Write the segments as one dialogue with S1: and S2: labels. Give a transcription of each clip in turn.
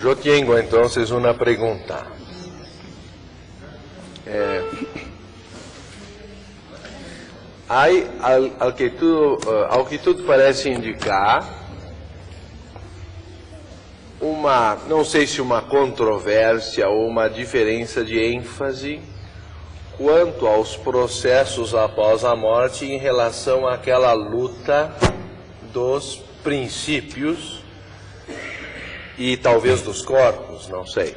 S1: Yo tengo entonces una pregunta. Hay, al que tú parece indicar, não sei se uma controvérsia ou uma diferença de ênfase quanto aos processos após a morte em relação àquela luta dos princípios e talvez dos corpos, não sei.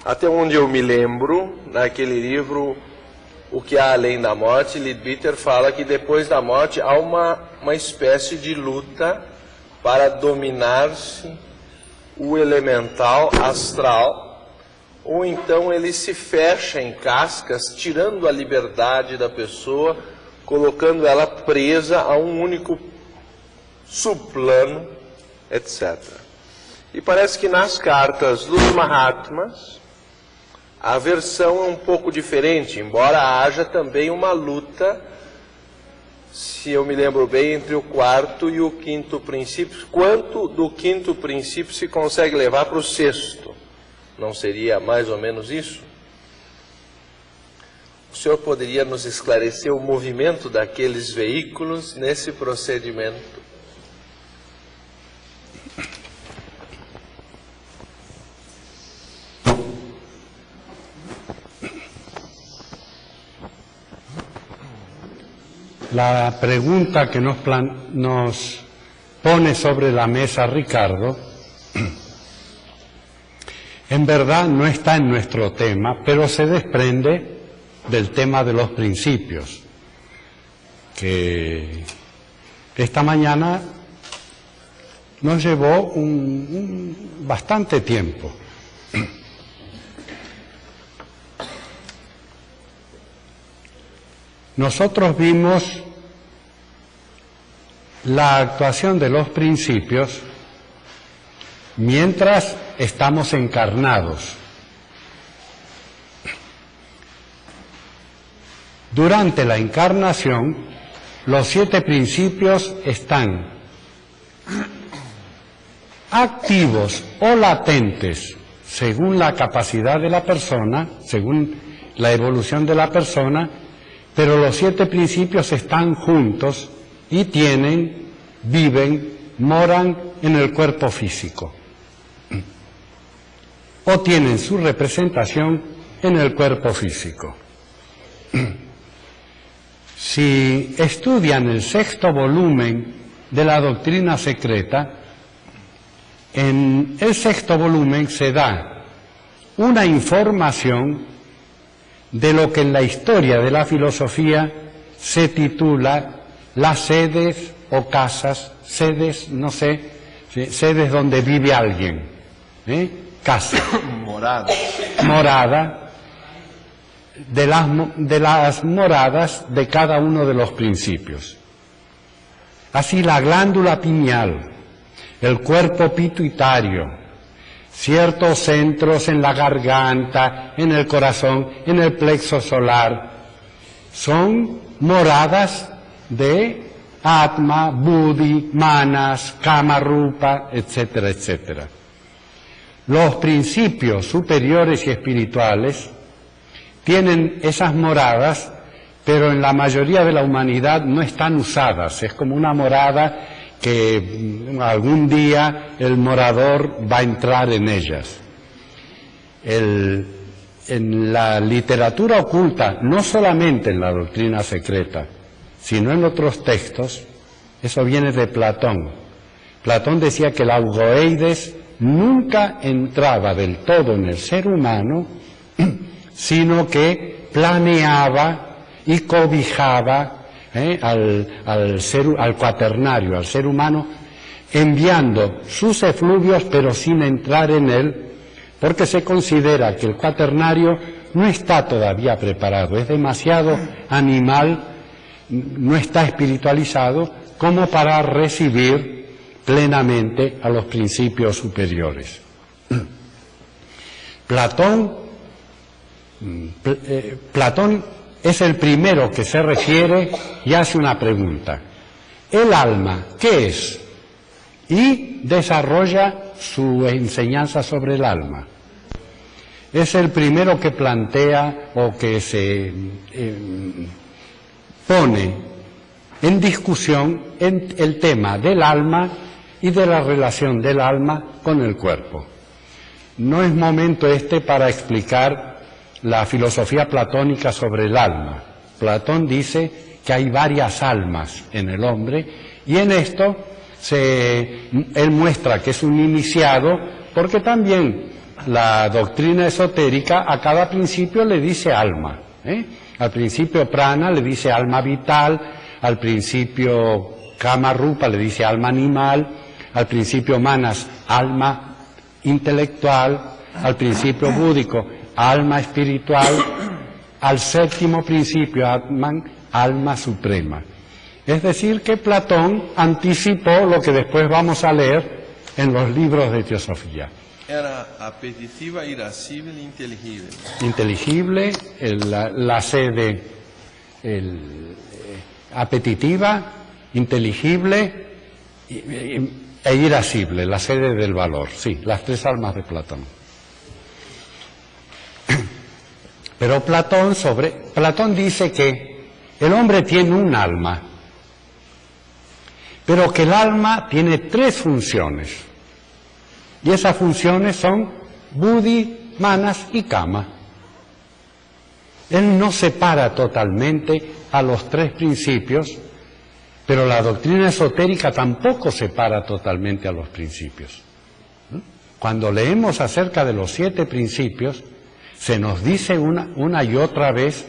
S1: Até onde eu me lembro, naquele livro O que há além da morte, Leadbeater fala que depois da morte há uma espécie de luta para dominar-se o elemental astral, ou então ele se fecha em cascas, tirando a liberdade da pessoa, colocando ela presa a um único subplano, etc. E parece que nas cartas dos Mahatmas, a versão é um pouco diferente, embora haja também uma luta, se eu me lembro bem, entre o quarto e o quinto princípio. Quanto do quinto princípio se consegue levar para o sexto? Não seria mais ou menos isso? O senhor poderia nos esclarecer o movimento daqueles veículos nesse procedimento?
S2: La pregunta que nos pone sobre la mesa Ricardo, en verdad no está en nuestro tema, pero se desprende del tema de los principios, que esta mañana nos llevó bastante tiempo. Nosotros vimos la actuación de los principios mientras estamos encarnados. Durante la encarnación, los 7 principios están activos o latentes según la capacidad de la persona, según la evolución de la persona, pero los 7 principios están juntos y viven, moran en el cuerpo físico. O tienen su representación en el cuerpo físico. Si estudian el 6º volumen de la doctrina secreta, en el 6º volumen se da una información de lo que en la historia de la filosofía se titula las sedes o casas, sedes, no sé, sedes donde vive alguien, casa, morada, de las moradas de cada uno de los principios. Así la glándula pineal, el cuerpo pituitario, ciertos centros en la garganta, en el corazón, en el plexo solar, son moradas de Atma, Buddhi, Manas, Kama Rupa, etcétera, etcétera. Los principios superiores y espirituales tienen esas moradas, pero en la mayoría de la humanidad no están usadas. Es como una morada que algún día el morador va a entrar en ellas. En la literatura oculta, no solamente en la doctrina secreta, sino en otros textos, eso viene de Platón. Platón decía que el algoeides nunca entraba del todo en el ser humano, sino que planeaba y cobijaba al cuaternario, al ser humano, enviando sus efluvios pero sin entrar en él, porque se considera que el cuaternario no está todavía preparado, es demasiado animal, no está espiritualizado como para recibir plenamente a los principios superiores. Platón es el primero que se refiere y hace una pregunta. ¿El alma qué es? y desarrolla su enseñanza sobre el alma. Es el primero que plantea o que se pone en discusión el tema del alma y de la relación del alma con el cuerpo. No es momento para explicar la filosofía platónica sobre el alma. Platón dice que hay varias almas en el hombre y en esto él muestra que es un iniciado porque también la doctrina esotérica a cada principio le dice alma. Al principio prana le dice alma vital, al principio kama rupa le dice alma animal, al principio manas alma intelectual, al principio búdico alma espiritual, al séptimo principio atman alma suprema. Es decir que Platón anticipó lo que después vamos a leer en los libros de teosofía.
S1: Era apetitiva, irascible e inteligible.
S2: Inteligible, la sede apetitiva, inteligible e irascible, la sede del valor. Sí, las tres almas de Platón. Pero Platón dice que el hombre tiene un alma, pero que el alma tiene tres funciones. Y esas funciones son buddhi, manas y kama. Él no separa totalmente a los tres principios, pero la doctrina esotérica tampoco separa totalmente a los principios. Cuando leemos acerca de los 7 principios, se nos dice una y otra vez,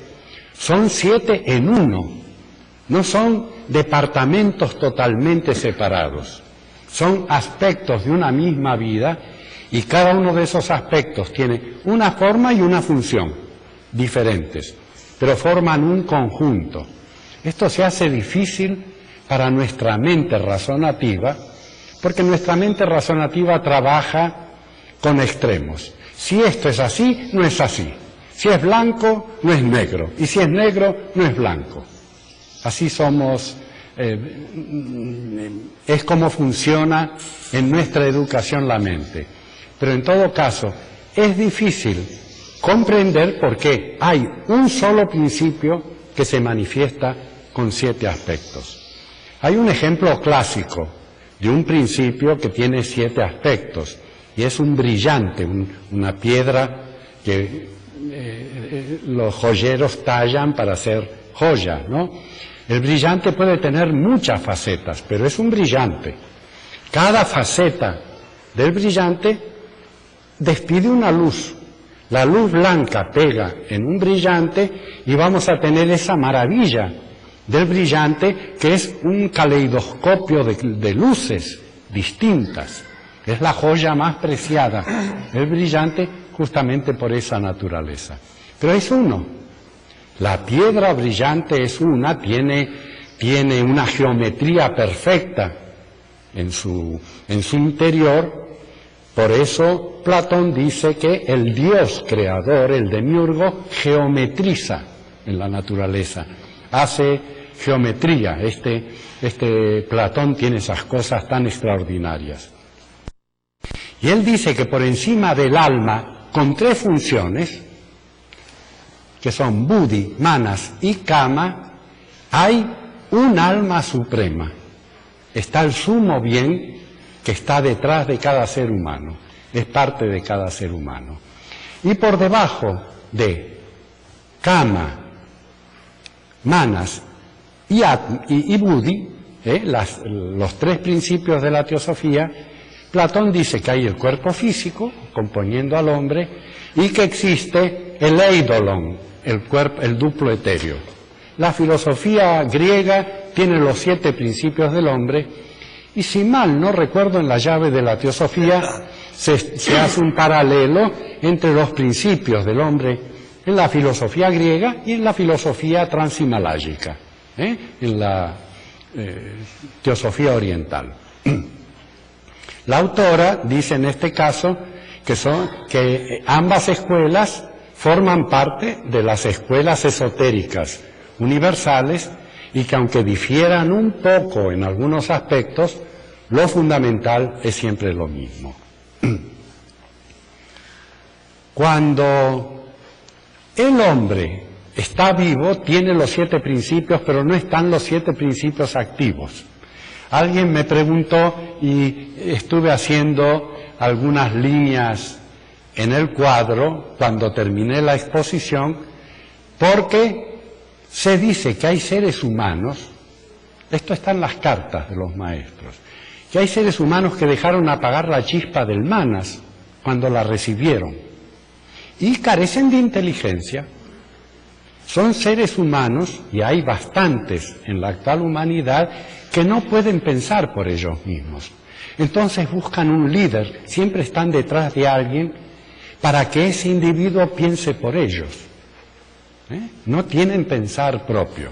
S2: son 7 en uno, no son departamentos totalmente separados. Son aspectos de una misma vida y cada uno de esos aspectos tiene una forma y una función diferentes, pero forman un conjunto. Esto se hace difícil para nuestra mente razonativa, porque nuestra mente razonativa trabaja con extremos. Si esto es así, no es así. Si es blanco, no es negro. Y si es negro, no es blanco. Así somos. Es como funciona en nuestra educación la mente. Pero en todo caso, es difícil comprender por qué hay un solo principio que se manifiesta con 7 aspectos. Hay un ejemplo clásico de un principio que tiene 7 aspectos, y es un brillante, una piedra que los joyeros tallan para hacer joya, ¿no? El brillante puede tener muchas facetas, pero es un brillante. Cada faceta del brillante despide una luz. La luz blanca pega en un brillante y vamos a tener esa maravilla del brillante que es un caleidoscopio de luces distintas. Es la joya más preciada, el brillante, justamente por esa naturaleza. Pero es uno. La piedra brillante es una, tiene una geometría perfecta en su interior. Por eso Platón dice que el Dios creador, el demiurgo, geometriza en la naturaleza, hace geometría. Platón tiene esas cosas tan extraordinarias. Y él dice que por encima del alma, con 3 funciones, que son buddhi, manas y kama, hay un alma suprema. Está el sumo bien que está detrás de cada ser humano, es parte de cada ser humano. Y por debajo de kama, manas y buddhi, los 3 principios de la teosofía, Platón dice que hay el cuerpo físico, componiendo al hombre, y que existe el eidolon, el duplo etéreo. La filosofía griega tiene los 7 principios del hombre, y si mal no recuerdo, en la llave de la teosofía se hace un paralelo entre los principios del hombre en la filosofía griega y en la filosofía transhimaláyica, en la teosofía oriental. La autora dice en este caso que ambas escuelas forman parte de las escuelas esotéricas universales y que aunque difieran un poco en algunos aspectos, lo fundamental es siempre lo mismo. Cuando el hombre está vivo, tiene los 7 principios, pero no están los 7 principios activos. Alguien me preguntó y estuve haciendo algunas líneas en el cuadro cuando terminé la exposición, porque se dice que hay seres humanos, esto está en las cartas de los maestros, que hay seres humanos que dejaron apagar la chispa del manas cuando la recibieron y carecen de inteligencia. Son seres humanos, y hay bastantes en la actual humanidad, que no pueden pensar por ellos mismos. Entonces buscan un líder, siempre están detrás de alguien para que ese individuo piense por ellos. No tienen pensar propio,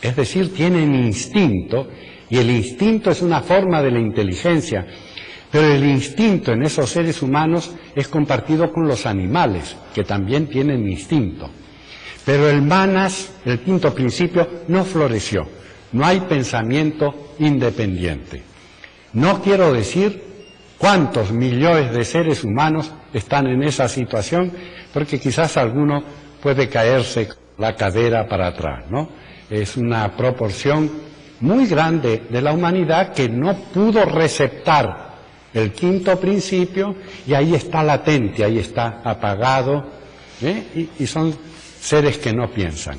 S2: es decir, tienen instinto, y el instinto es una forma de la inteligencia, pero el instinto en esos seres humanos es compartido con los animales, que también tienen instinto. Pero el manas, el quinto principio, no floreció. No hay pensamiento independiente. No quiero decir cuántos millones de seres humanos están en esa situación, porque quizás alguno puede caerse la cadera para atrás, ¿no? Es una proporción muy grande de la humanidad que no pudo receptar el quinto principio, y ahí está latente, ahí está apagado, y son seres que no piensan.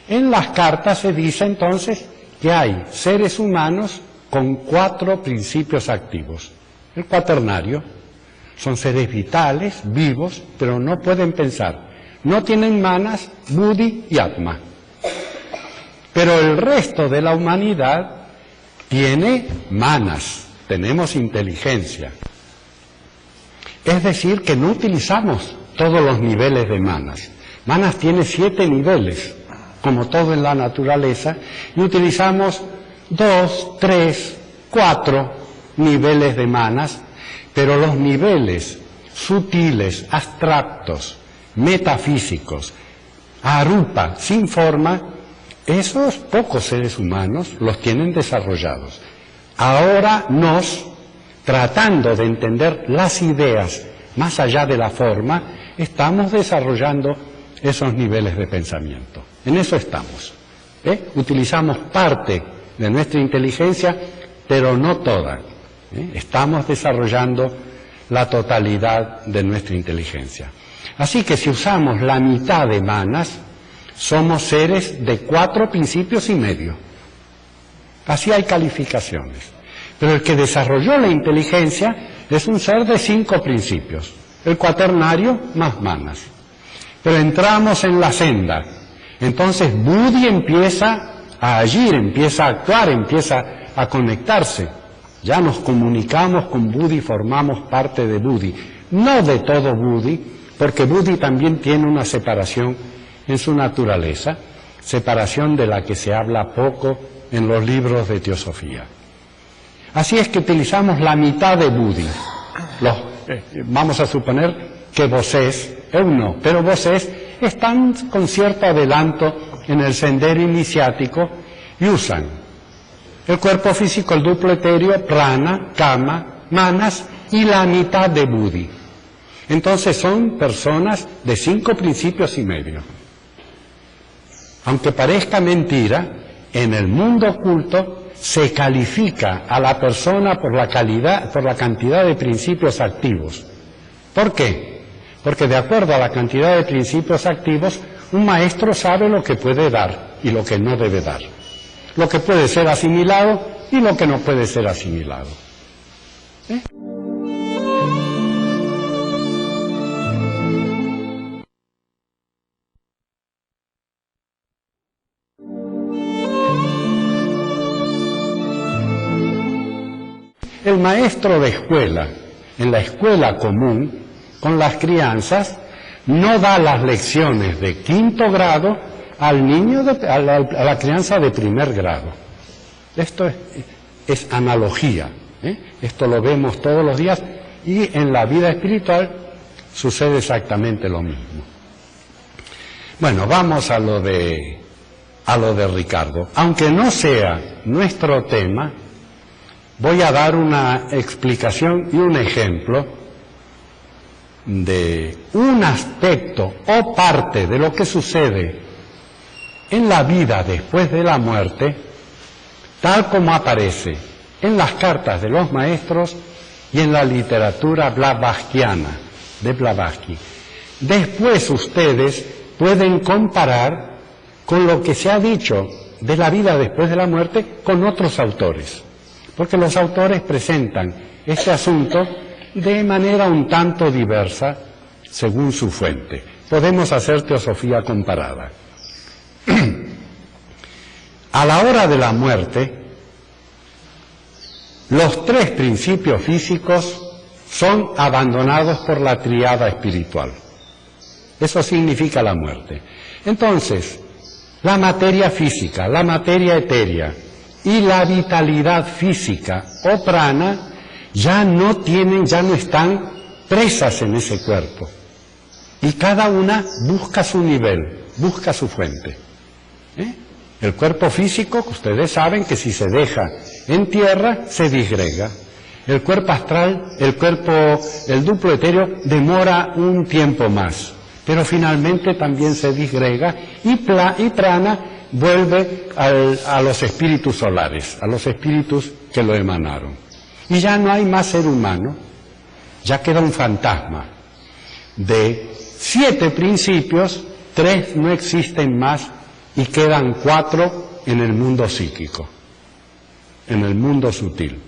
S2: En las cartas se dice entonces que hay seres humanos con 4 principios activos. El cuaternario, son seres vitales, vivos, pero no pueden pensar. No tienen manas, buddhi y atma. Pero el resto de la humanidad tiene manas, tenemos inteligencia. Es decir, que no utilizamos todos los niveles de manas. Manas tiene 7 niveles, como todo en la naturaleza, y utilizamos 2, 3, 4 niveles de manas, pero los niveles sutiles, abstractos, metafísicos, arupa, sin forma, esos pocos seres humanos los tienen desarrollados. Ahora tratando de entender las ideas más allá de la forma, estamos desarrollando esos niveles de pensamiento. En eso estamos. Utilizamos parte de nuestra inteligencia, pero no toda. Estamos desarrollando la totalidad de nuestra inteligencia. Así que si usamos la mitad de manas, somos seres de 4 principios y medio. Así hay calificaciones. Pero el que desarrolló la inteligencia es un ser de 5 principios. El cuaternario más manas. Pero entramos en la senda. Entonces buddhi empieza a agir, empieza a actuar, empieza a conectarse. Ya nos comunicamos con buddhi, formamos parte de buddhi. No de todo buddhi, porque buddhi también tiene una separación en su naturaleza, separación de la que se habla poco en los libros de teosofía. Así es que utilizamos la mitad de buddhi. Vamos a suponer que vocés, no, pero vocés están con cierto adelanto en el sendero iniciático y usan el cuerpo físico, el duplo etéreo, prana, kama, manas y la mitad de buddhi. Entonces son personas de 5 principios y medio. Aunque parezca mentira, en el mundo oculto se califica a la persona por la cantidad de principios activos. ¿Por qué? Porque de acuerdo a la cantidad de principios activos, un maestro sabe lo que puede dar y lo que no debe dar. Lo que puede ser asimilado y lo que no puede ser asimilado. El maestro de escuela, en la escuela común, con las crianzas, no da las lecciones de 5º grado al niño, a la crianza de 1er grado. Esto es analogía, esto lo vemos todos los días y en la vida espiritual sucede exactamente lo mismo. Bueno, vamos a lo de Ricardo. Aunque no sea nuestro tema, voy a dar una explicación y un ejemplo de un aspecto o parte de lo que sucede en la vida después de la muerte, tal como aparece en las cartas de los maestros y en la literatura blavatskyana de Blavatsky. Después ustedes pueden comparar con lo que se ha dicho de la vida después de la muerte con otros autores, porque los autores presentan este asunto de manera un tanto diversa según su fuente. Podemos hacer teosofía comparada. A la hora de la muerte, los tres principios físicos son abandonados por la tríada espiritual. Eso significa la muerte. Entonces, la materia física, la materia etérea y la vitalidad física o prana ya no están presas en ese cuerpo. Y cada una busca su nivel, busca su fuente. El cuerpo físico, ustedes saben que si se deja en tierra, se disgrega. El cuerpo astral, el duplo etéreo, demora un tiempo más, pero finalmente también se disgrega y prana vuelve a los espíritus solares, a los espíritus que lo emanaron. Y ya no hay más ser humano, ya queda un fantasma. De 7 principios, 3 no existen más y quedan 4 en el mundo psíquico, en el mundo sutil.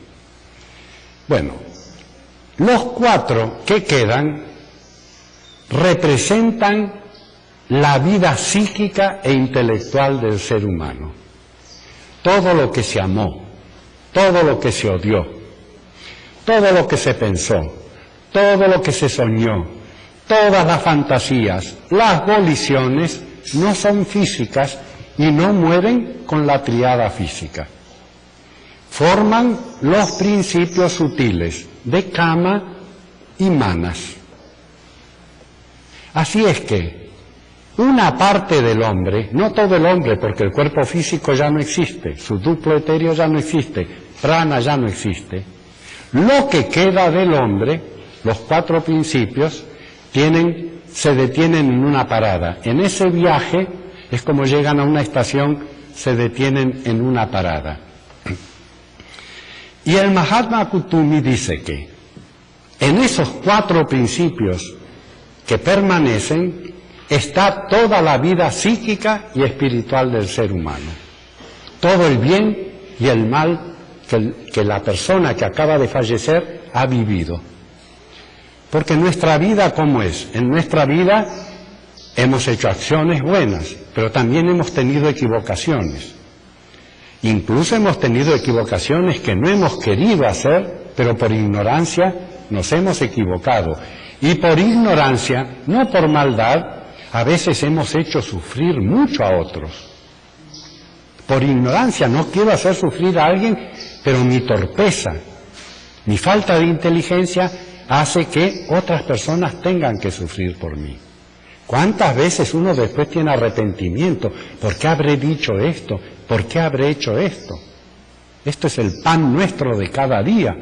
S2: Bueno, los 4 que quedan representan la vida psíquica e intelectual del ser humano. Todo lo que se amó, todo lo que se odió, todo lo que se pensó, todo lo que se soñó, todas las fantasías, las voliciones, no son físicas y no mueren con la tríada física. Forman los principios sutiles de Kama y Manas. Así es que una parte del hombre, no todo el hombre, porque el cuerpo físico ya no existe, su duplo etéreo ya no existe, prana ya no existe. Lo que queda del hombre, los 4 principios, se detienen en una parada. En ese viaje es como llegan a una estación, se detienen en una parada. Y el Mahatma Kutumi dice que en esos 4 principios que permanecen está toda la vida psíquica y espiritual del ser humano. Todo el bien y el mal que la persona que acaba de fallecer ha vivido. Porque nuestra vida, ¿cómo es? En nuestra vida hemos hecho acciones buenas, pero también hemos tenido equivocaciones. Incluso hemos tenido equivocaciones que no hemos querido hacer, pero por ignorancia nos hemos equivocado. Y por ignorancia, no por maldad, a veces hemos hecho sufrir mucho a otros. Por ignorancia, no quiero hacer sufrir a alguien, pero mi torpeza, mi falta de inteligencia hace que otras personas tengan que sufrir por mí. ¿Cuántas veces uno después tiene arrepentimiento? ¿Por qué habré dicho esto? ¿Por qué habré hecho esto? Esto es el pan nuestro de cada día.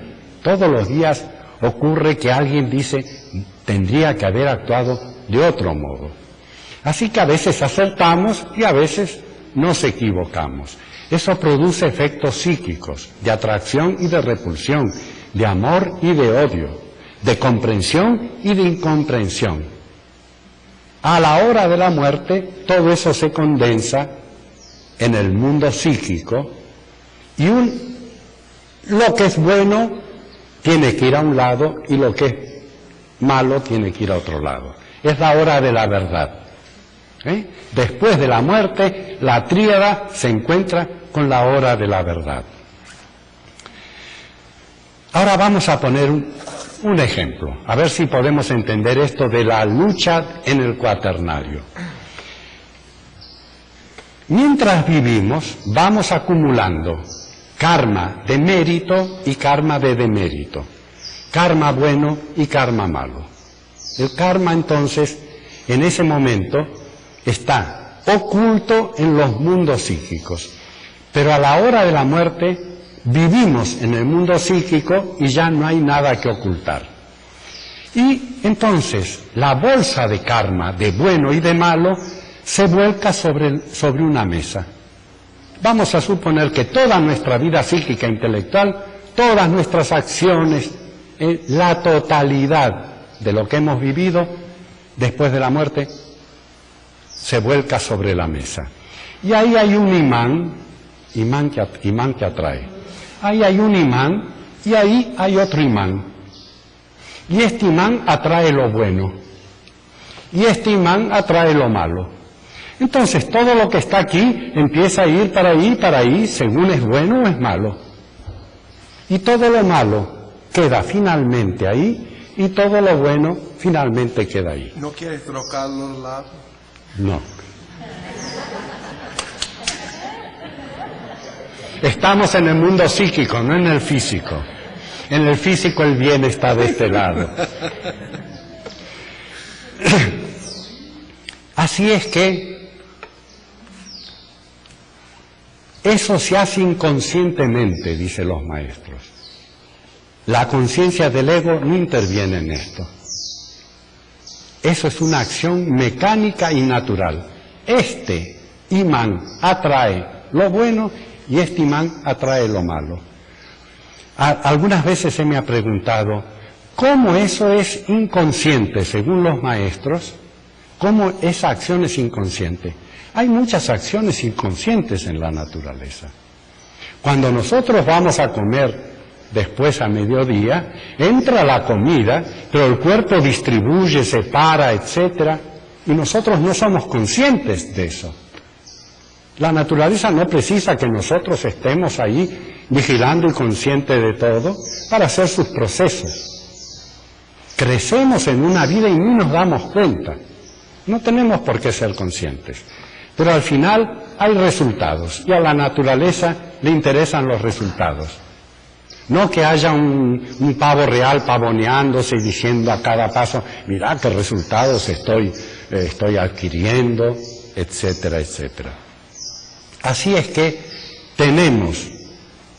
S2: Todos los días ocurre que alguien dice, tendría que haber actuado de otro modo. Así que a veces acertamos y a veces nos equivocamos. Eso produce efectos psíquicos, de atracción y de repulsión, de amor y de odio, de comprensión y de incomprensión. A la hora de la muerte, todo eso se condensa en el mundo psíquico y lo que es bueno tiene que ir a un lado y lo que es malo tiene que ir a otro lado. Es la hora de la verdad. Después de la muerte, la tríada se encuentra con la hora de la verdad. Ahora vamos a poner un ejemplo, a ver si podemos entender esto de la lucha en el cuaternario. Mientras vivimos, vamos acumulando karma de mérito y karma de demérito, karma bueno y karma malo. El karma, entonces, en ese momento, está oculto en los mundos psíquicos, pero a la hora de la muerte vivimos en el mundo psíquico y ya no hay nada que ocultar. Y entonces la bolsa de karma, de bueno y de malo, se vuelca sobre una mesa. Vamos a suponer que toda nuestra vida psíquica e intelectual, todas nuestras acciones, la totalidad de lo que hemos vivido después de la muerte, se vuelca sobre la mesa. Y ahí hay un imán que atrae. Ahí hay un imán y ahí hay otro imán. Y este imán atrae lo bueno. Y este imán atrae lo malo. Entonces todo lo que está aquí empieza a ir para ahí, según es bueno o es malo. Y todo lo malo queda finalmente ahí y todo lo bueno finalmente queda ahí.
S1: ¿No quieres trocar los lados?
S2: No. Estamos en el mundo psíquico, no en el físico. En el físico el bien está de este lado. Así es que eso se hace inconscientemente, dicen los maestros. La conciencia del ego no interviene en esto. Eso es una acción mecánica y natural. Este imán atrae lo bueno y este imán atrae lo malo. Algunas veces se me ha preguntado, ¿cómo eso es inconsciente según los maestros? ¿Cómo esa acción es inconsciente? Hay muchas acciones inconscientes en la naturaleza. Cuando nosotros vamos a comer después a mediodía, entra la comida, pero el cuerpo distribuye, separa, etcétera, y nosotros no somos conscientes de eso. La naturaleza no precisa que nosotros estemos ahí vigilando y conscientes de todo para hacer sus procesos. Crecemos en una vida y ni nos damos cuenta. No tenemos por qué ser conscientes. Pero al final hay resultados y a la naturaleza le interesan los resultados. No que haya un pavo real pavoneándose y diciendo a cada paso, mirá qué resultados estoy adquiriendo, etcétera, etcétera. Así es que tenemos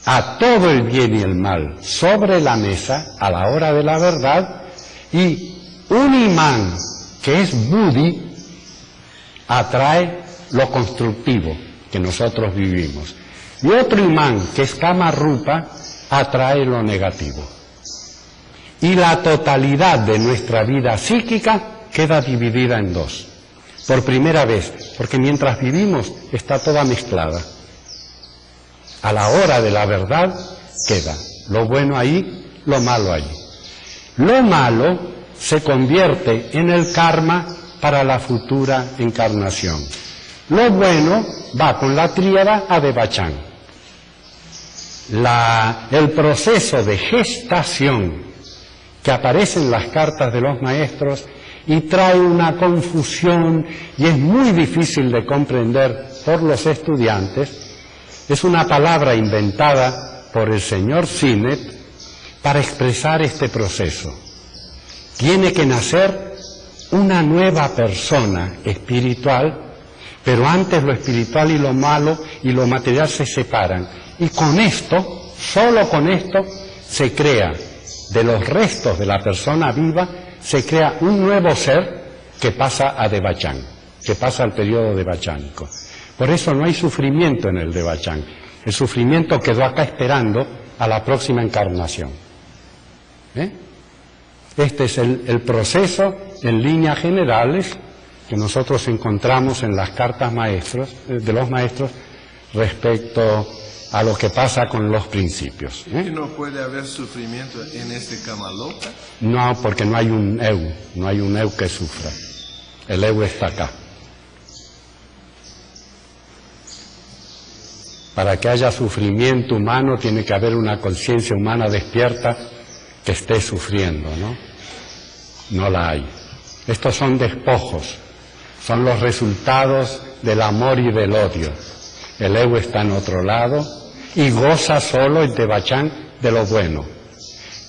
S2: a todo el bien y el mal sobre la mesa a la hora de la verdad y un imán que es Buddhi atrae lo constructivo que nosotros vivimos y otro imán que es Kama Rupa atrae lo negativo. Y la totalidad de nuestra vida psíquica queda dividida en dos. Por primera vez, porque mientras vivimos está toda mezclada. A la hora de la verdad queda lo bueno ahí, lo malo ahí. Lo malo se convierte en el karma para la futura encarnación. Lo bueno va con la tríada a Devachan. El proceso de gestación que aparece en las cartas de los maestros y trae una confusión y es muy difícil de comprender por los estudiantes, es una palabra inventada por el señor Sinet para expresar este proceso. Tiene que nacer una nueva persona espiritual, pero antes lo espiritual y lo malo y lo material se separan. Y con esto, solo con esto, se crea, de los restos de la persona viva, se crea un nuevo ser que pasa a Devachan, que pasa al periodo devachánico. Por eso no hay sufrimiento en el Devachan. El sufrimiento quedó acá esperando a la próxima encarnación. Este es el proceso en líneas generales que nosotros encontramos en las cartas de los maestros respecto a lo que pasa con los principios.
S1: ¿Y no puede haber sufrimiento en este Kamaloka?
S2: No, porque no hay un eu que sufra. El eu está acá. Para que haya sufrimiento humano tiene que haber una conciencia humana despierta que esté sufriendo, ¿no? No la hay. Estos son despojos, son los resultados del amor y del odio. El ego está en otro lado y goza solo en Devachan de lo bueno.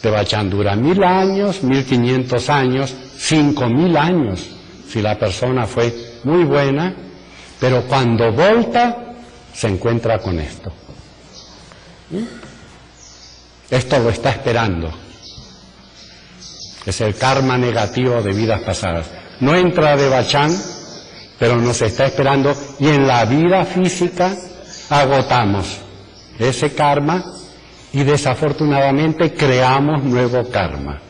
S2: Devachan dura 1000 años, 1500 años, 5000 años, si la persona fue muy buena, pero cuando volta se encuentra con esto. Esto lo está esperando. Es el karma negativo de vidas pasadas. No entra de Bachán, pero nos está esperando, y en la vida física agotamos ese karma y desafortunadamente creamos nuevo karma.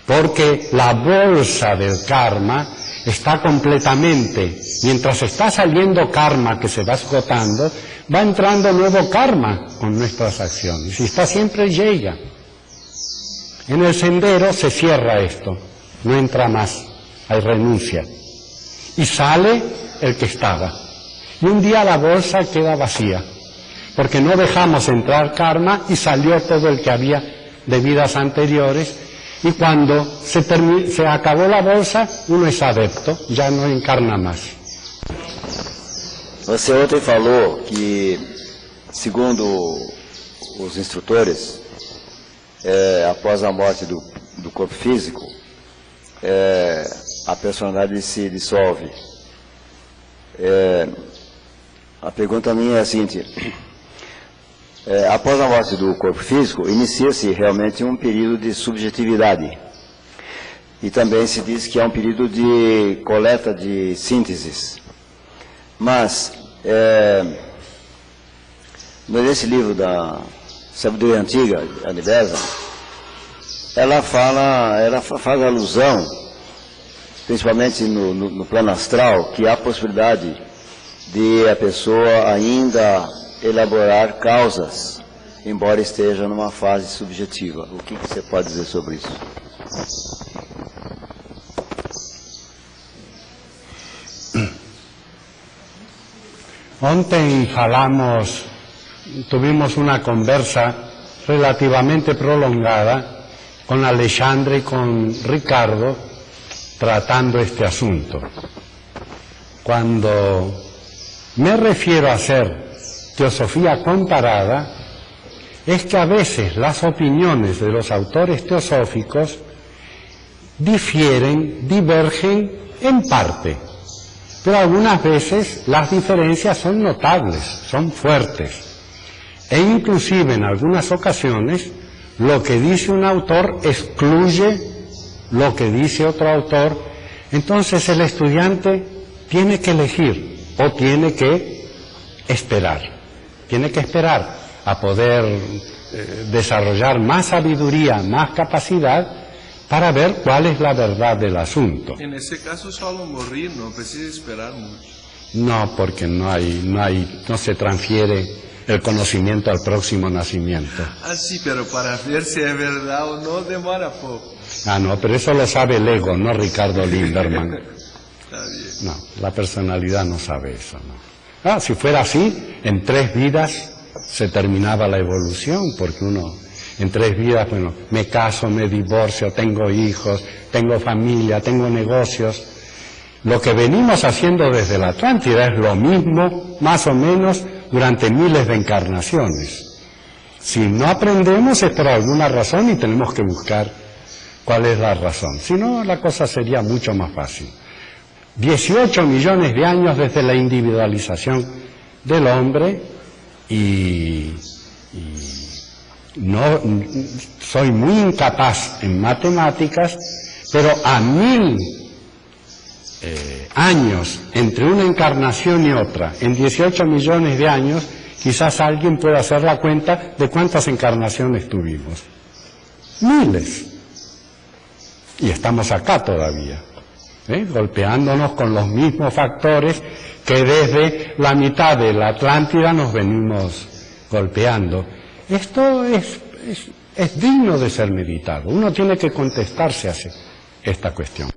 S2: Porque la bolsa del karma está completamente, mientras está saliendo karma que se va esgotando, va entrando nuevo karma con nuestras acciones, y está siempre llega. En el sendero se cierra esto, no entra más, hay renuncia. Y sale el que estaba. Y un día la bolsa queda vacía, porque no dejamos entrar karma y salió todo el que había de vidas anteriores. Y cuando se acabó la bolsa, uno es adepto, ya no encarna más.
S3: Você ontem falou que, segundo os instrutores, após a morte do corpo físico, a personalidade se dissolve. A pergunta minha é a seguinte: após a morte do corpo físico, inicia-se realmente um período de subjetividade. E também se diz que é um período de coleta de sínteses. Mas, nesse livro da Sabedoria Antiga, a Nivesa, ela faz alusão, principalmente no plano astral, que há possibilidade de a pessoa ainda elaborar causas, embora esteja numa fase subjetiva. O que você pode dizer sobre isso?
S2: Ontem tuvimos una conversa relativamente prolongada con Alexandre y con Ricardo tratando este asunto. Cuando me refiero a hacer teosofía comparada, es que a veces las opiniones de los autores teosóficos divergen en parte, pero algunas veces las diferencias son notables, son fuertes, e inclusive en algunas ocasiones lo que dice un autor excluye lo que dice otro autor. Entonces el estudiante tiene que elegir o tiene que esperar a poder desarrollar más sabiduría, más capacidad para ver cuál es la verdad del asunto.
S1: En ese caso solo morir, no precisa esperar mucho.
S2: No, porque no se transfiere el conocimiento al próximo nacimiento.
S1: Ah, sí, pero para ver si es verdad o no demora poco.
S2: Ah, no, pero eso lo sabe el ego, no Ricardo Linderman.
S1: Está bien.
S2: No, la personalidad no sabe eso, ¿no? Ah, si fuera así, en 3 vidas se terminaba la evolución, porque uno en 3 vidas, bueno, me caso, me divorcio, tengo hijos, tengo familia, tengo negocios. Lo que venimos haciendo desde la Atlántida es lo mismo, más o menos, durante miles de encarnaciones. Si no aprendemos es por alguna razón y tenemos que buscar cuál es la razón. Si no, la cosa sería mucho más fácil. 18 millones de años desde la individualización del hombre y no soy muy incapaz en matemáticas, pero a 1000 años entre una encarnación y otra, en 18 millones de años, quizás alguien pueda hacer la cuenta de cuántas encarnaciones tuvimos. Miles. Y estamos acá todavía, golpeándonos con los mismos factores que desde la mitad de la Atlántida nos venimos golpeando. Esto es digno de ser meditado. Uno tiene que contestarse a esta cuestión.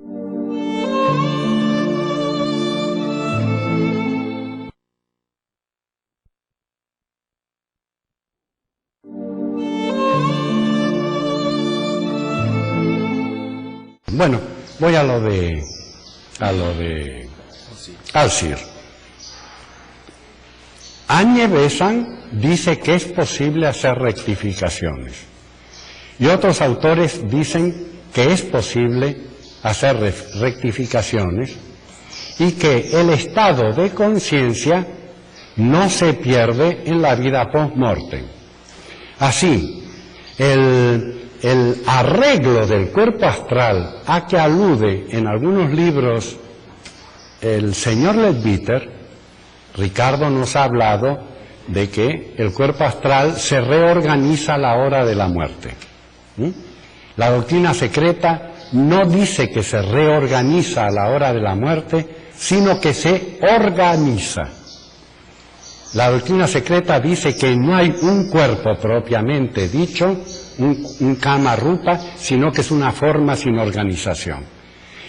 S2: Bueno, voy a lo de Alcir. Añe Besant dice que es posible hacer rectificaciones y otros autores dicen que es posible hacer rectificaciones y que el estado de conciencia no se pierde en la vida post-mortem. Así, El arreglo del cuerpo astral a que alude en algunos libros el señor Leadbeater, Ricardo nos ha hablado de que el cuerpo astral se reorganiza a la hora de la muerte. La doctrina secreta no dice que se reorganiza a la hora de la muerte, sino que se organiza. La doctrina secreta dice que no hay un cuerpo propiamente dicho, un kama rupa, sino que es una forma sin organización.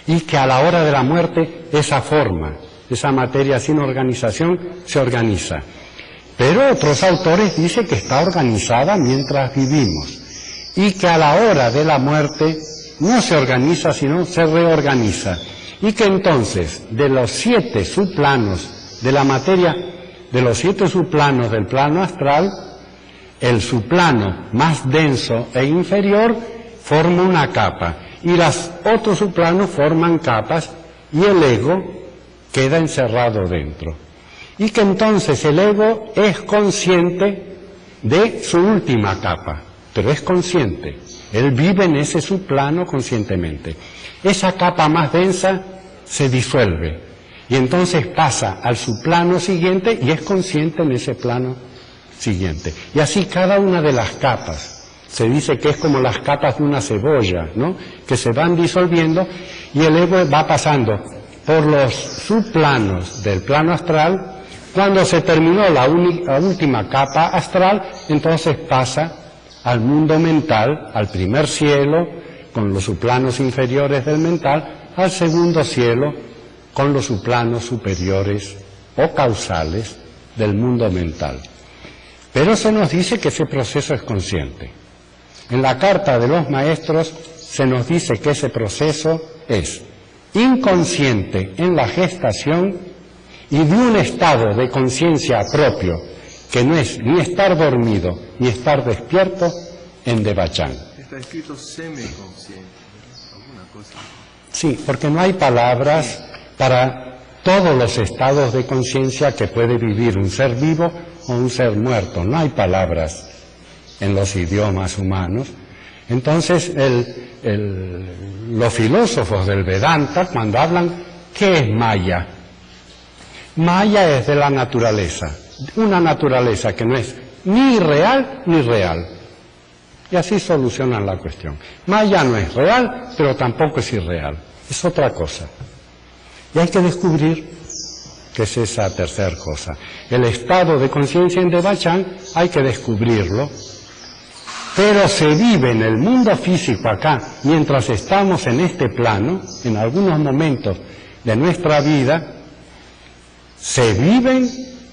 S2: Y que a la hora de la muerte esa forma, esa materia sin organización, se organiza. Pero otros autores dicen que está organizada mientras vivimos. Y que a la hora de la muerte no se organiza, sino se reorganiza. Y que entonces, de los 7 subplanos de la materia, de los 7 subplanos del plano astral, el subplano más denso e inferior forma una capa, y los otros subplanos forman capas, y el ego queda encerrado dentro. Y que entonces el ego es consciente de su última capa, pero es consciente. Él vive en ese subplano conscientemente. Esa capa más densa se disuelve y entonces pasa al subplano siguiente y es consciente en ese plano siguiente. Y así cada una de las capas, se dice que es como las capas de una cebolla, ¿no?, que se van disolviendo, y el ego va pasando por los subplanos del plano astral. Cuando se terminó la última capa astral, entonces pasa al mundo mental, al primer cielo, con los subplanos inferiores del mental, al segundo cielo, con los subplanos superiores o causales del mundo mental. Pero se nos dice que ese proceso es consciente. En la carta de los maestros se nos dice que ese proceso es inconsciente en la gestación y de un estado de conciencia propio, que no es ni estar dormido ni estar despierto, en Devachan.
S1: Está escrito semiconsciente, alguna cosa.
S2: Sí, porque no hay palabras para todos los estados de conciencia que puede vivir un ser vivo o un ser muerto. No hay palabras en los idiomas humanos. Entonces, los filósofos del Vedanta, cuando hablan, ¿qué es Maya? Maya es de la naturaleza, una naturaleza que no es ni real ni real. Y así solucionan la cuestión. Maya no es real, pero tampoco es irreal. Es otra cosa. Y hay que descubrir qué es esa tercera cosa. El estado de conciencia en Devachan hay que descubrirlo, pero se vive en el mundo físico acá, mientras estamos en este plano, en algunos momentos de nuestra vida, se viven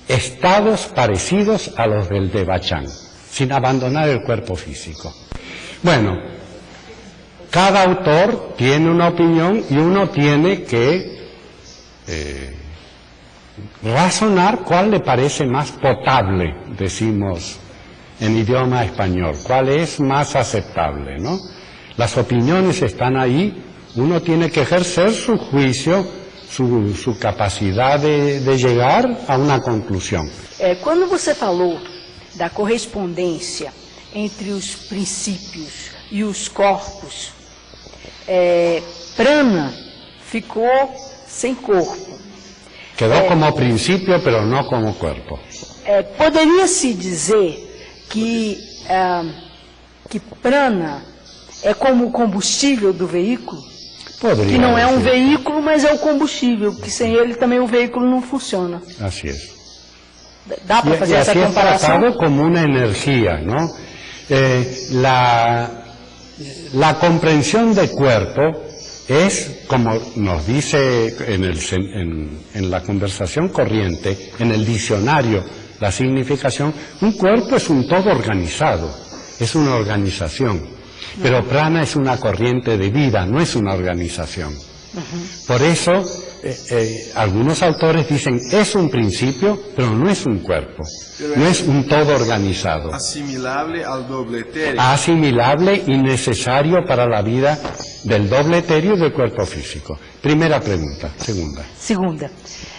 S2: estados parecidos a los del Devachan, sin abandonar el cuerpo físico. Bueno, cada autor tiene una opinión y uno tiene que razonar cuál le parece más potable, decimos en idioma español, cuál es más aceptable, ¿no? Las opiniones están ahí, uno tiene que ejercer su juicio, su capacidad de llegar a una conclusión.
S4: Quando você falou da correspondência entre os princípios e os corpos, prana ficou sem corpo.
S2: Quedó como principio, pero no como cuerpo.
S4: Poderia-se dizer que prana é como o combustível do veículo?
S2: Podría
S4: Que não é um
S2: decir.
S4: veículo, mas é o combustível, que sem ele também o veículo não funciona.
S2: Así es.
S4: Dá para fazer
S2: y
S4: essa
S2: así es
S4: comparação?
S2: tratado como una energía, ¿no? La comprensión de cuerpo es, como nos dice en la conversación corriente, en el diccionario, la significación, un cuerpo es un todo organizado, es una organización, pero prana es una corriente de vida, no es una organización. Por eso, algunos autores dicen, es un principio, pero no es un cuerpo, no es un todo organizado.
S1: Asimilable al doble etéreo.
S2: Asimilable y necesario para la vida del doble etéreo y del cuerpo físico. Primera pregunta. Segunda.
S4: Segunda,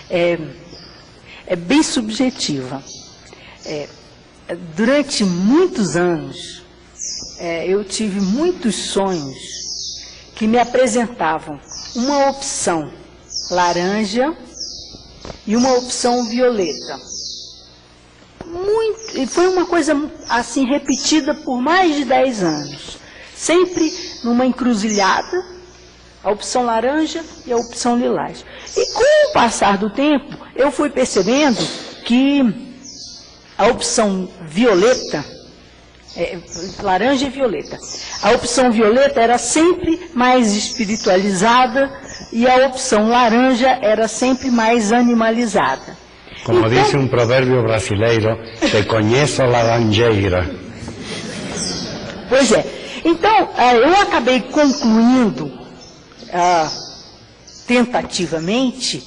S4: é bem subjetiva. Durante muitos anos, eu tive muitos sonhos que me apresentavam uma opção laranja e uma opção violeta. E foi uma coisa assim repetida por mais de 10 anos. Sempre numa encruzilhada, a opção laranja e a opção lilás. E com o passar do tempo, eu fui percebendo que a opção violeta, laranja e violeta, a opção violeta era sempre mais espiritualizada e a opção laranja era sempre mais animalizada.
S2: Como então, dice un proverbio brasileiro, te conheço laranjeira.
S4: Pois é. Então, eu acabei concluindo, tentativamente,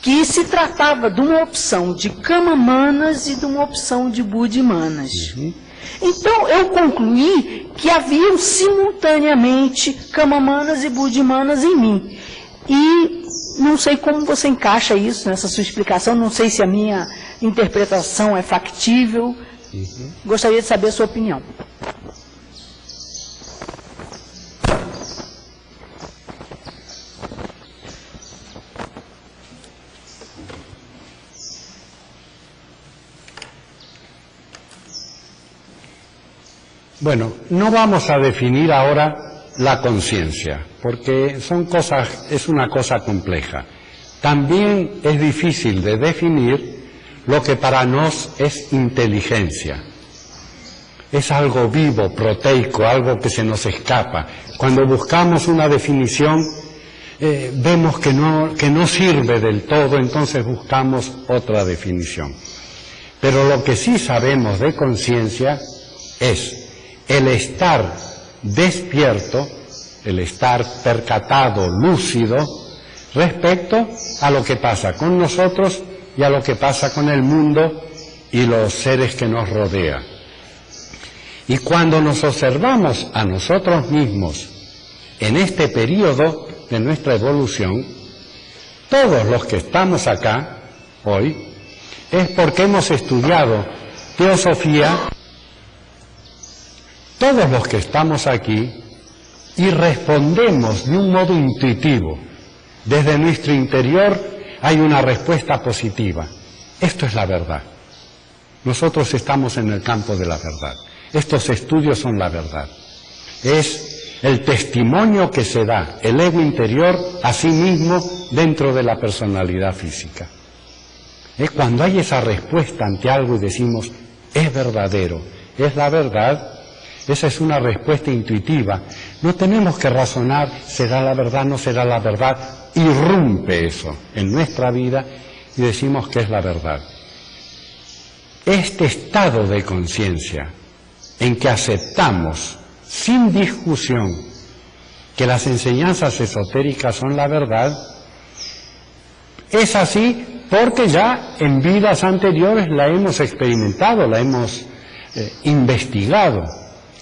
S4: que se tratava de uma opção de Kamamanas e de uma opção de Budimanas. Então, eu concluí que haviam simultaneamente Kamamanas e Budimanas em mim. E não sei como você encaixa isso nessa sua explicação, não sei se a minha interpretação é factível. Gostaria de saber a sua opinião.
S2: Bueno, no vamos a definir ahora la conciencia, porque es una cosa compleja. También es difícil de definir lo que para nos es inteligencia. Es algo vivo, proteico, algo que se nos escapa. Cuando buscamos una definición, vemos que no sirve del todo, entonces buscamos otra definición. Pero lo que sí sabemos de conciencia es el estar despierto, el estar percatado, lúcido, respecto a lo que pasa con nosotros y a lo que pasa con el mundo y los seres que nos rodean. Y cuando nos observamos a nosotros mismos en este periodo de nuestra evolución, todos los que estamos acá hoy, es porque hemos estudiado teosofía, todos los que estamos aquí, y respondemos de un modo intuitivo. Desde nuestro interior hay una respuesta positiva. Esto es la verdad. Nosotros estamos en el campo de la verdad. Estos estudios son la verdad. Es el testimonio que se da el ego interior a sí mismo dentro de la personalidad física. Es cuando hay esa respuesta ante algo y decimos, es verdadero, es la verdad. Esa es una respuesta intuitiva. No tenemos que razonar, será la verdad, no será la verdad. Irrumpe eso en nuestra vida y decimos que es la verdad. Este estado de conciencia en que aceptamos sin discusión que las enseñanzas esotéricas son la verdad, es así porque ya en vidas anteriores la hemos experimentado, la hemos investigado.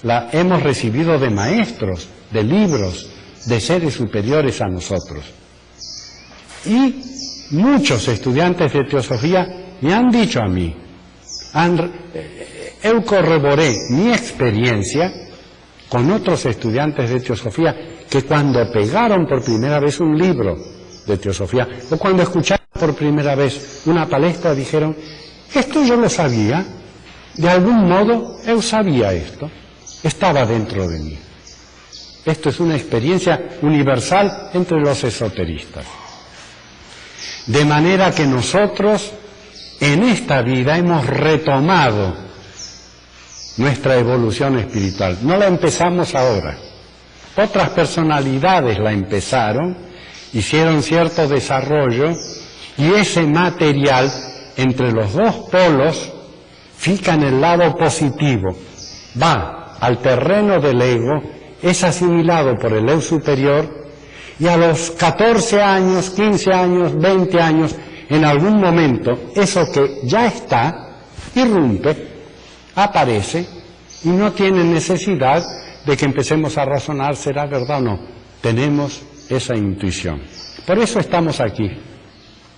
S2: La hemos recibido de maestros, de libros, de seres superiores a nosotros. Y muchos estudiantes de teosofía me han dicho a mí, yo corroboré mi experiencia con otros estudiantes de teosofía que cuando pegaron por primera vez un libro de teosofía o cuando escucharon por primera vez una palestra dijeron, esto yo lo sabía, de algún modo yo sabía esto. Estaba dentro de mí. Esto es una experiencia universal entre los esoteristas. De manera que nosotros en esta vida hemos retomado nuestra evolución espiritual. No la empezamos ahora. Otras personalidades la empezaron, hicieron cierto desarrollo y ese material entre los dos polos fica en el lado positivo. Va al terreno del ego, es asimilado por el eu superior y a los 14 años, 15 años, 20 años, en algún momento, eso que ya está, irrumpe, aparece y no tiene necesidad de que empecemos a razonar, ¿será verdad o no? Tenemos esa intuición. Por eso estamos aquí.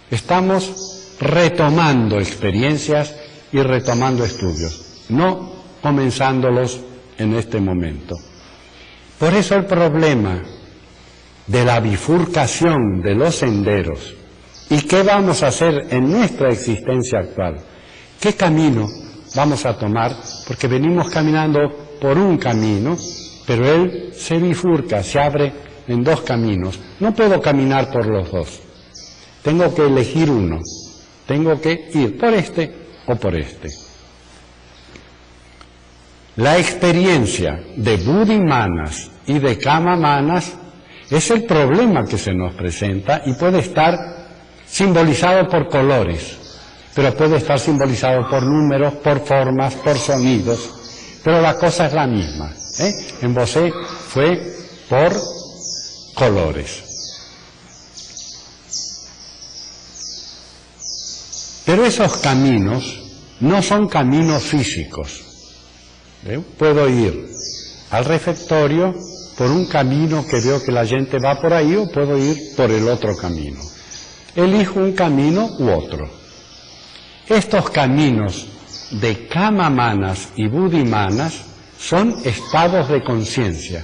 S2: Estamos retomando experiencias y retomando estudios, no comenzándolos en este momento. Por eso el problema de la bifurcación de los senderos y qué vamos a hacer en nuestra existencia actual, qué camino vamos a tomar, porque venimos caminando por un camino, pero él se bifurca, se abre en dos caminos. No puedo caminar por los dos, tengo que elegir uno, tengo que ir por este o por este. La experiencia de Buddhimanas y de Kamamanas es el problema que se nos presenta y puede estar simbolizado por colores, pero puede estar simbolizado por números, por formas, por sonidos, pero la cosa es la misma, ¿eh? En Bosé fue por colores. Pero esos caminos no son caminos físicos. Puedo ir al refectorio por un camino que veo que la gente va por ahí, o puedo ir por el otro camino. Elijo un camino u otro. Estos caminos de Kamamanas y Buddhimanas son estados de conciencia,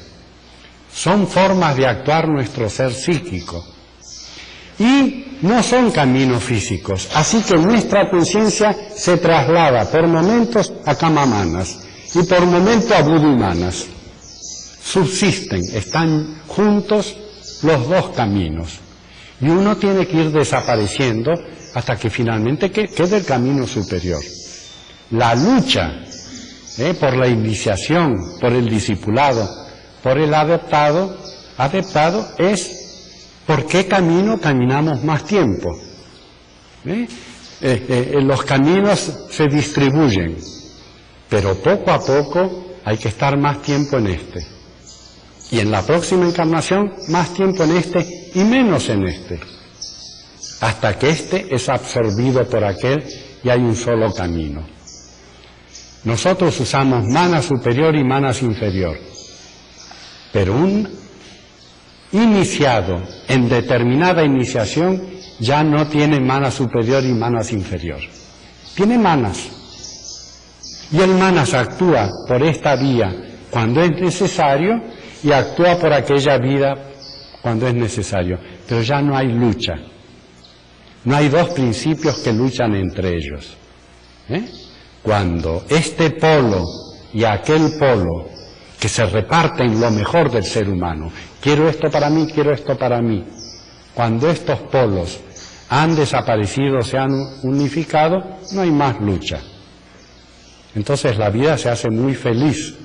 S2: son formas de actuar nuestro ser psíquico y no son caminos físicos, así que nuestra conciencia se traslada por momentos a Kamamanas y por momentos a Buddhimanas. Subsisten, están juntos los dos caminos y uno tiene que ir desapareciendo hasta que finalmente quede el camino superior. La lucha por la iniciación, por el discipulado, por el adaptado es por qué camino caminamos más tiempo. Los caminos se distribuyen, pero poco a poco hay que estar más tiempo en este. Y en la próxima encarnación, más tiempo en este y menos en este. Hasta que este es absorbido por aquel y hay un solo camino. Nosotros usamos mana superior y manas inferior. Pero un iniciado en determinada iniciación ya no tiene mana superior y manas inferior. Tiene manas. Y el manas actúa por esta vía cuando es necesario y actúa por aquella vida cuando es necesario. Pero ya no hay lucha. No hay dos principios que luchan entre ellos. Cuando este polo y aquel polo que se reparten lo mejor del ser humano, quiero esto para mí, quiero esto para mí, cuando estos polos han desaparecido, se han unificado, no hay más lucha. Entonces la vida se hace muy feliz.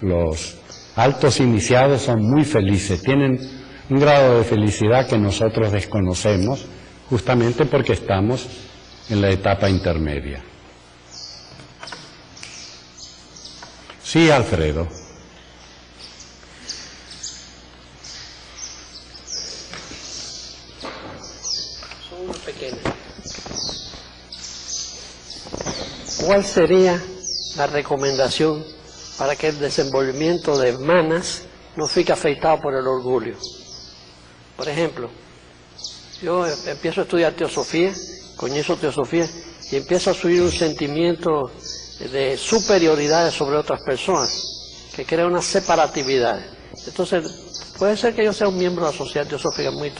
S2: Los altos iniciados son muy felices, tienen un grado de felicidad que nosotros desconocemos, justamente porque estamos en la etapa intermedia. Sí, Alfredo.
S5: Son una pequeña. ¿Cuál sería la recomendación para que el desenvolvimiento de manas no fique afectado por el orgullo? Por ejemplo, yo empiezo a estudiar teosofía, comienzo teosofía y empiezo a subir un sentimiento de superioridad sobre otras personas, que crea una separatividad. Entonces, puede ser que yo sea un miembro de la sociedad teosófica muy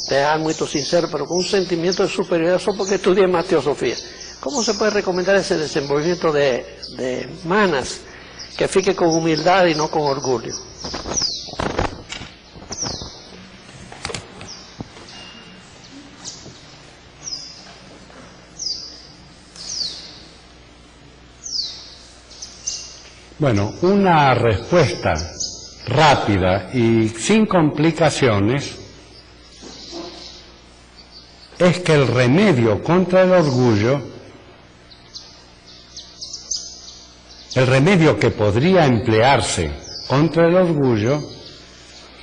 S5: real, muy sincero, pero con un sentimiento de superioridad solo porque estudié más teosofía. ¿Cómo se puede recomendar ese desenvolvimiento de manas que fique con humildad y no con orgullo?
S2: Bueno, una respuesta rápida y sin complicaciones es que el remedio contra el orgullo, el remedio que podría emplearse contra el orgullo,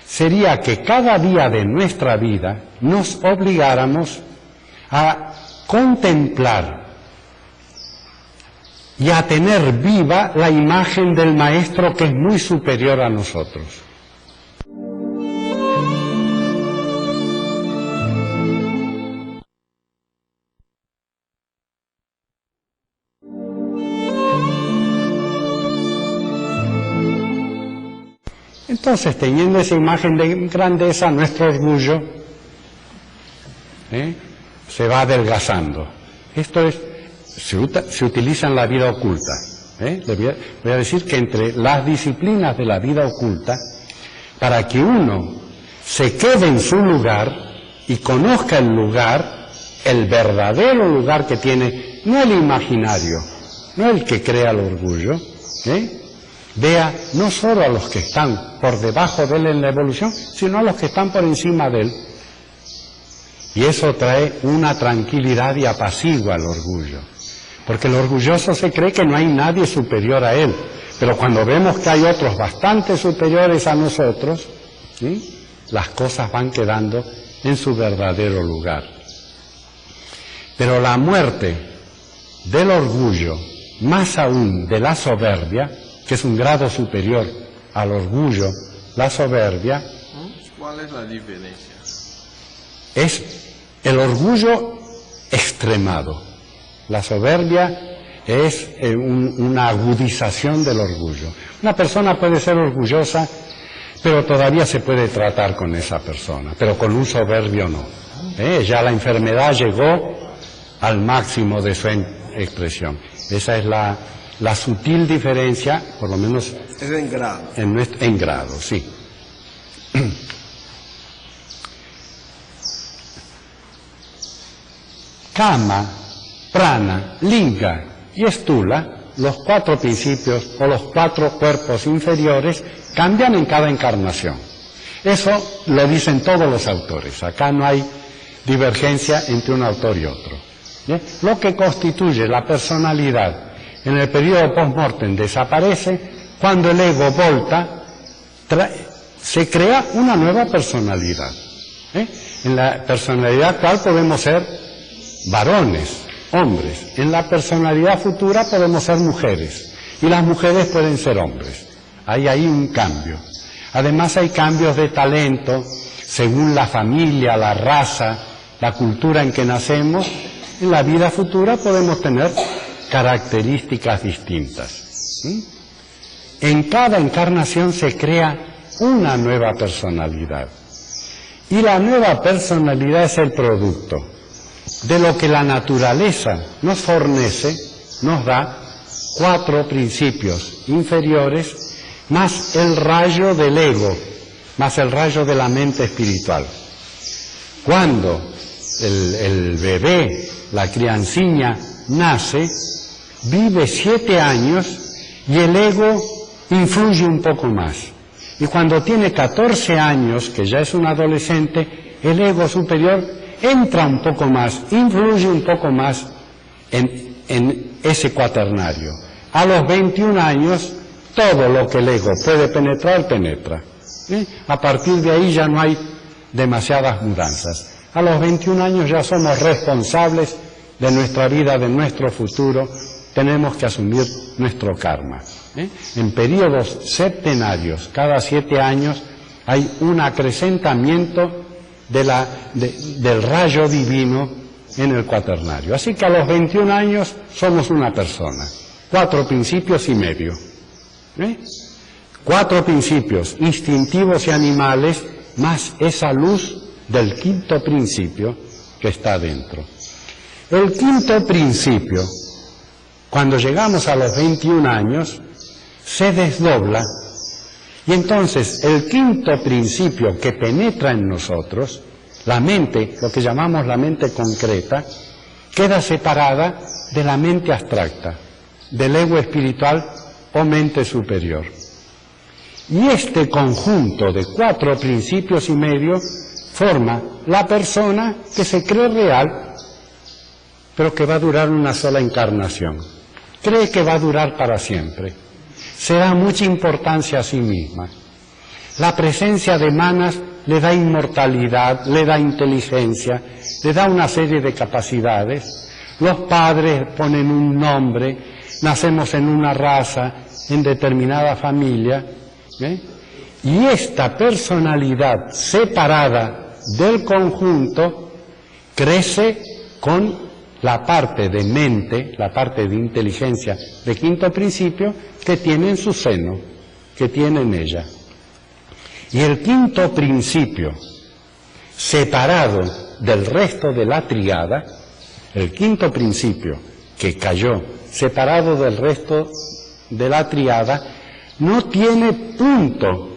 S2: sería que cada día de nuestra vida nos obligáramos a contemplar y a tener viva la imagen del Maestro que es muy superior a nosotros. Entonces, teniendo esa imagen de grandeza, nuestro orgullo se va adelgazando. Esto se utiliza en la vida oculta. Voy a decir que entre las disciplinas de la vida oculta, para que uno se quede en su lugar y conozca el lugar, el verdadero lugar que tiene, no el imaginario, no el que crea el orgullo, vea no solo a los que están por debajo de él en la evolución, sino a los que están por encima de él. Y eso trae una tranquilidad y apacigua al orgullo. Porque el orgulloso se cree que no hay nadie superior a él. Pero cuando vemos que hay otros bastante superiores a nosotros, las cosas van quedando en su verdadero lugar. Pero la muerte del orgullo, más aún de la soberbia, que es un grado superior al orgullo, la soberbia,
S1: ¿cuál es la diferencia?
S2: Es el orgullo extremado. La soberbia es una agudización del orgullo. Una persona puede ser orgullosa, pero todavía se puede tratar con esa persona, pero con un soberbio no. Ya la enfermedad llegó al máximo de su expresión. Esa es la sutil diferencia, por lo menos
S1: Es en grado.
S2: en grado, sí. Kama, prana, linga y stula, los 4 principios o los 4 cuerpos inferiores, cambian en cada encarnación. Eso lo dicen todos los autores. Acá no hay divergencia entre un autor y otro. ¿Bien? Lo que constituye la personalidad en el periodo post-mortem desaparece cuando el ego volta, se crea una nueva personalidad. En la personalidad actual podemos ser varones, hombres. En la personalidad futura podemos ser mujeres. Y las mujeres pueden ser hombres. Hay ahí un cambio. Además hay cambios de talento según la familia, la raza, la cultura en que nacemos. En la vida futura podemos tener características distintas. En cada encarnación se crea una nueva personalidad. Y la nueva personalidad es el producto de lo que la naturaleza nos fornece, nos da 4 principios inferiores, más el rayo del ego, más el rayo de la mente espiritual. Cuando el bebé, la crianciña, nace, vive 7 años y el ego influye un poco más. Y cuando tiene 14 años, que ya es un adolescente, el ego superior entra un poco más, influye un poco más en ese cuaternario. A los 21 años, todo lo que el ego puede penetrar, penetra. A partir de ahí ya no hay demasiadas mudanzas. A los 21 años ya somos responsables de nuestra vida, de nuestro futuro, tenemos que asumir nuestro karma. En periodos septenarios, cada 7 años, hay un acrecentamiento del rayo divino en el cuaternario. Así que a los 21 años somos una persona. 4 principios y medio. 4 principios instintivos y animales, más esa luz del 5.º principio que está dentro. El 5.º principio, cuando llegamos a los 21 años, se desdobla y entonces el 5.º principio que penetra en nosotros, la mente, lo que llamamos la mente concreta, queda separada de la mente abstracta, del ego espiritual o mente superior. Y este conjunto de 4 principios y medio forma la persona que se cree real, pero que va a durar una sola encarnación. Cree que va a durar para siempre. Se da mucha importancia a sí misma. La presencia de manas le da inmortalidad, le da inteligencia, le da una serie de capacidades. Los padres ponen un nombre, nacemos en una raza, en determinada familia, y esta personalidad separada del conjunto crece con la parte de mente, la parte de inteligencia de 5.º principio que tiene en su seno, que tiene en ella. Y el quinto principio, separado del resto de la tríada, el quinto principio que cayó separado del resto de la tríada, no tiene punto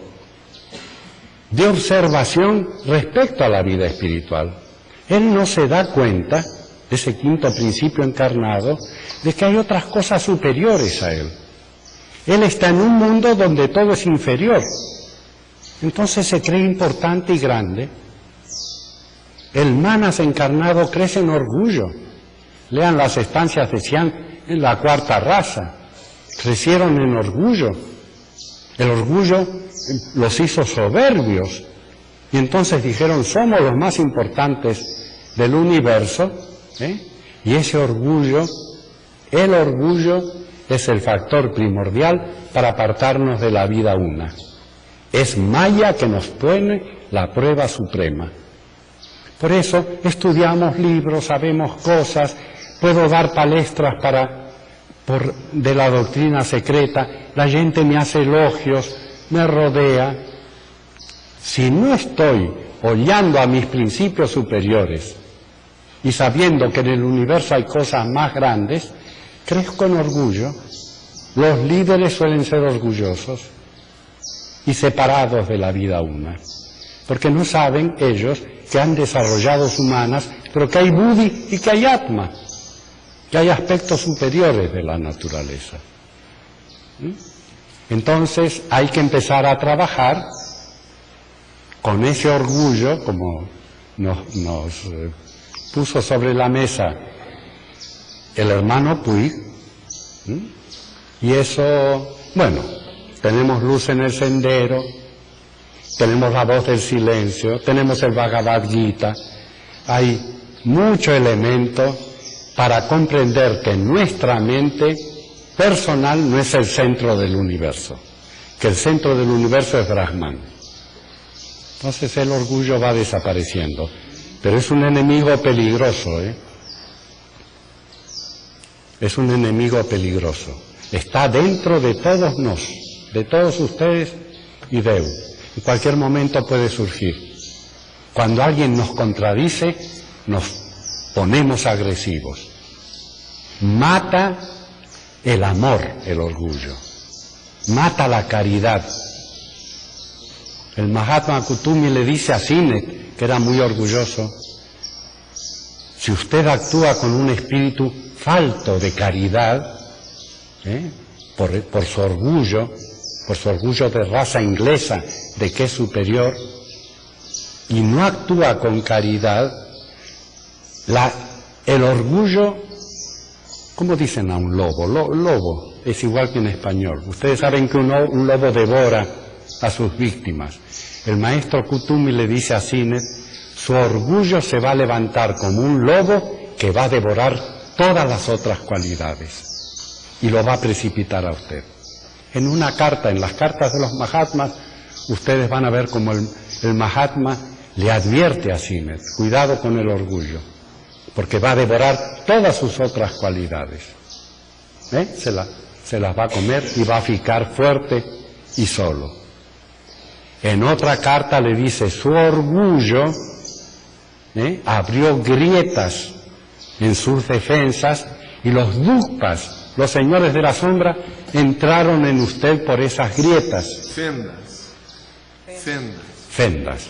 S2: de observación respecto a la vida espiritual. Él no se da cuenta, ese quinto principio encarnado, de que hay otras cosas superiores a él. Él está en un mundo donde todo es inferior. Entonces se cree importante y grande. El manas encarnado crece en orgullo. Lean las estancias de Xian en la cuarta raza. Crecieron en orgullo. El orgullo los hizo soberbios. Y entonces dijeron, somos los más importantes del universo. Y ese orgullo, el orgullo es el factor primordial para apartarnos de la vida una. Es Maya que nos pone la prueba suprema. Por eso estudiamos libros, sabemos cosas, puedo dar palestras de la doctrina secreta, la gente me hace elogios, me rodea. Si no estoy hollando a mis principios superiores y sabiendo que en el universo hay cosas más grandes, crezco en orgullo. Los líderes suelen ser orgullosos y separados de la vida una, porque no saben ellos que han desarrollado humanas, pero que hay buddhi y que hay atma, que hay aspectos superiores de la naturaleza. Entonces hay que empezar a trabajar con ese orgullo, como nos puso sobre la mesa el hermano Puig, y eso, bueno, tenemos luz en el sendero, tenemos la voz del silencio, tenemos el Bhagavad Gita, hay mucho elemento para comprender que nuestra mente personal no es el centro del universo, que el centro del universo es Brahman. Entonces el orgullo va desapareciendo, pero es un enemigo peligroso, Es un enemigo peligroso. Está dentro de todos de todos ustedes y de él. En cualquier momento puede surgir. Cuando alguien nos contradice, nos ponemos agresivos. Mata el amor, el orgullo. Mata la caridad. El Mahatma Kutumi le dice a Sinek, que era muy orgulloso, si usted actúa con un espíritu falto de caridad, por su orgullo de raza inglesa, de que es superior, y no actúa con caridad, el orgullo, ¿cómo dicen a un lobo? Lobo es igual que en español. Ustedes saben que un lobo devora a sus víctimas. El maestro Kutumi le dice a Sinek, su orgullo se va a levantar como un lobo que va a devorar todas las otras cualidades y lo va a precipitar a usted. En una carta, en las cartas de los Mahatmas, ustedes van a ver como el Mahatma le advierte a Sinek, cuidado con el orgullo, porque va a devorar todas sus otras cualidades. Se las va a comer y va a ficar fuerte y solo. En otra carta le dice, su orgullo abrió grietas en sus defensas y los dukpas, los señores de la sombra, entraron en usted por esas grietas. Fendas.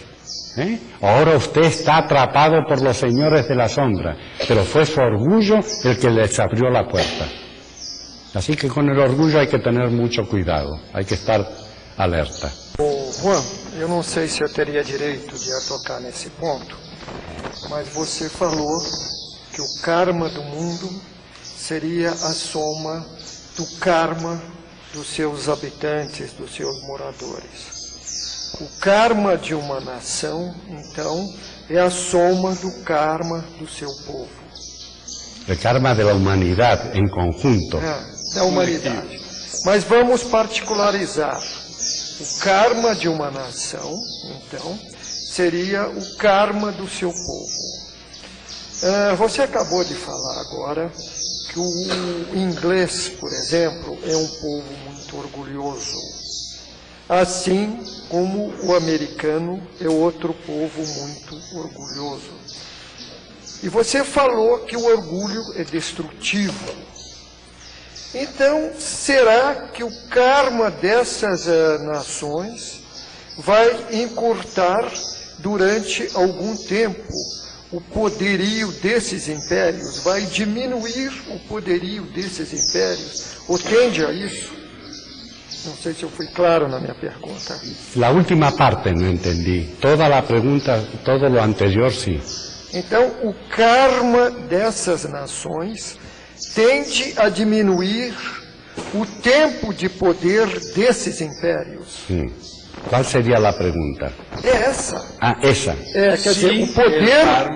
S2: Ahora usted está atrapado por los señores de la sombra, pero fue su orgullo el que les abrió la puerta. Así que con el orgullo hay que tener mucho cuidado, hay que estar alerta.
S6: Juan, eu não sei se eu teria direito de tocar nesse ponto, mas você falou que o karma do mundo seria a soma do karma dos seus habitantes, dos seus moradores. O karma de uma nação, então, é a soma do karma do seu povo.
S2: O karma da humanidade em conjunto.
S6: Da humanidade. Mas vamos particularizar. O karma de uma nação, então, seria o karma do seu povo. Você acabou de falar agora que o inglês, por exemplo, é um povo muito orgulhoso. assim como o americano é outro povo muito orgulhoso. E você falou que o orgulho é destrutivo. Então, será que o karma dessas nações vai encurtar durante algum tempo o poderio desses impérios? Vai diminuir o poderio desses impérios? Ou tende a isso? Não sei se eu fui claro na minha pergunta.
S2: La última parte no entendí. Toda la pregunta, todo lo anterior sí.
S6: Então, o karma dessas nações tende a diminuir o tempo de poder desses impérios.
S2: ¿Cuál sería la pregunta?
S6: É essa.
S2: Ah, esa.
S6: Quer dizer, o poder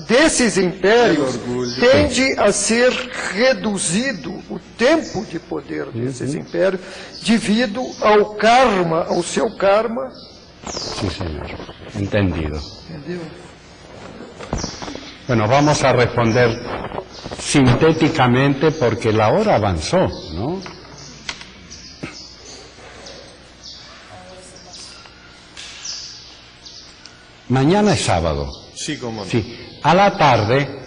S6: desses impérios tende a ser reduzido, o tempo de poder desses impérios, devido ao karma, ao seu karma.
S2: Sí, señor. Entendido.
S6: Entendeu?
S2: Bueno, vamos a responder sintéticamente porque la hora avanzó, ¿no? Mañana es sábado.
S1: Sí, cómo no.
S2: Sí. A la tarde,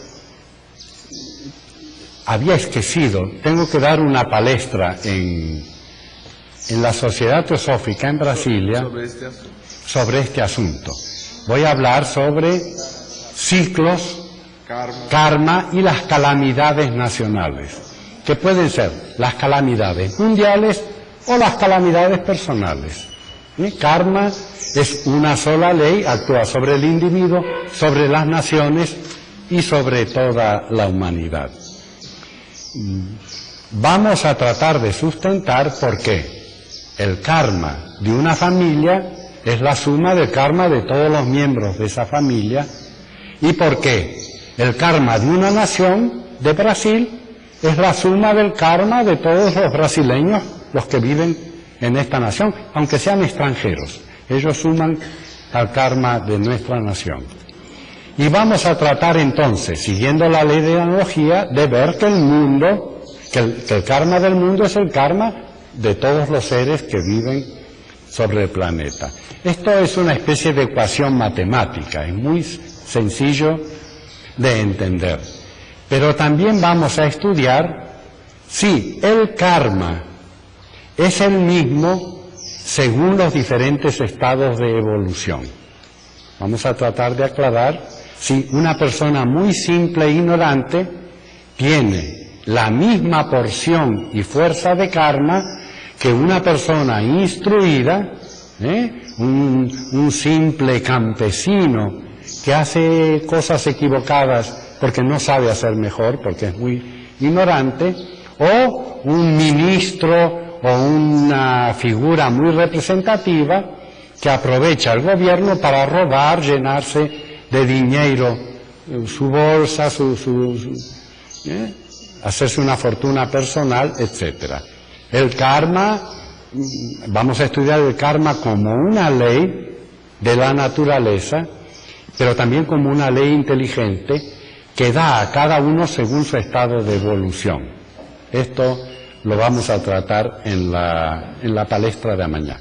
S2: había esquecido, tengo que dar una palestra en la Sociedad Teosófica en Brasilia sobre este asunto. Voy a hablar sobre ciclos, karma y las calamidades nacionales, que pueden ser las calamidades mundiales o las calamidades personales. Karma es una sola ley, actúa sobre el individuo, sobre las naciones y sobre toda la humanidad. Vamos a tratar de sustentar por qué el karma de una familia es la suma del karma de todos los miembros de esa familia y por qué el karma de una nación, de Brasil, es la suma del karma de todos los brasileños, los que viven en esta nación, aunque sean extranjeros. Ellos suman al karma de nuestra nación. Y vamos a tratar entonces, siguiendo la ley de la analogía, de ver que el mundo, que el karma del mundo es el karma de todos los seres que viven sobre el planeta. Esto es una especie de ecuación matemática, es muy sencillo de entender. Pero también vamos a estudiar si el karma es el mismo según los diferentes estados de evolución. Vamos a tratar de aclarar si una persona muy simple e ignorante tiene la misma porción y fuerza de karma que una persona instruida, un simple campesino que hace cosas equivocadas porque no sabe hacer mejor, porque es muy ignorante, o un ministro o una figura muy representativa que aprovecha el gobierno para robar, llenarse de dinero su bolsa, hacerse una fortuna personal, etcétera. El karma, vamos a estudiar el karma como una ley de la naturaleza, pero también como una ley inteligente que da a cada uno según su estado de evolución. Esto lo vamos a tratar en la palestra de mañana.